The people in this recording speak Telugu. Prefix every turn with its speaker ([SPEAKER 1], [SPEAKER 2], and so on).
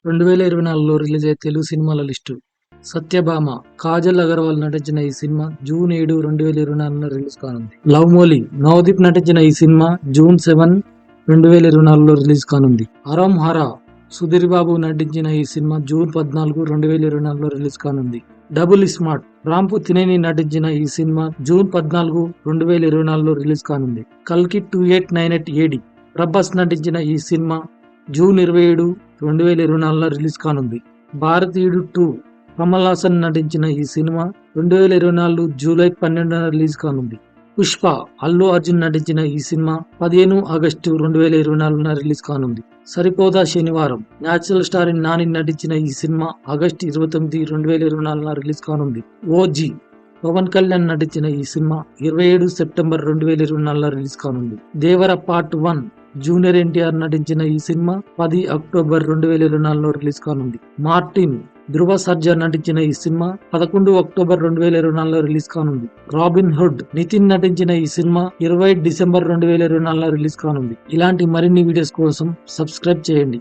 [SPEAKER 1] 2024లో రిలీజ్ అయ్యే తెలుగు సినిమాల లిస్టు. సత్యభామ, కాజల్ అగర్వాల్ నటించిన ఈ సినిమా జూన్ 7, 2024 రిలీజ్ కానుంది. లవ్ మోలీ, నవదీప్ నటించిన ఈ సినిమా జూన్ 7, 2024లో రిలీజ్ కానుంది. అరం హరా, సుధీర్ బాబు నటించిన ఈ సినిమా జూన్ 14, 2024లో రిలీజ్ కానుంది. డబుల్ స్మార్ట్, రాంపు తినేని నటించిన ఈ సినిమా జూన్ 14, 2024లో రిలీజ్ కానుంది. కల్కి 2898 ఏడి, ప్రభాస్ నటించిన ఈ సినిమా జూన్ 27, 2024లో రిలీజ్ కానుంది. భారతీయుడు 2, కమల్ హాసన్ నటించిన ఈ సినిమా 2024 జూలై 12న రిలీజ్ కానుంది. పుష్ప, అల్లు అర్జున్ నటించిన ఈ సినిమా 15 ఆగస్టు 2024న రిలీజ్ కానుంది. సరిపోదా శనివారం, న్యాచురల్ స్టార్ నాని నటించిన ఈ సినిమా ఆగస్టు 29, 2024న రిలీజ్ కానుంది. ఓజీ, పవన్ కళ్యాణ్ నటించిన ఈ సినిమా 27 సెప్టెంబర్ 2024లో రిలీజ్ కానుంది. దేవర పార్ట్ 1, జూనియర్ ఎన్టీఆర్ నటించిన ఈ సినిమా 10 అక్టోబర్ 2024లో రిలీజ్ కానుంది. మార్టిన్, ధృవ సర్జా నటించిన ఈ సినిమా 11 అక్టోబర్ 2024లో రిలీజ్ కానుంది. రాబిన్ హుడ్, నితిన్ నటించిన ఈ సినిమా 20 డిసెంబర్ 2024లో రిలీజ్ కానుంది. ఇలాంటి మరిన్ని వీడియోస్ కోసం సబ్స్క్రైబ్ చేయండి.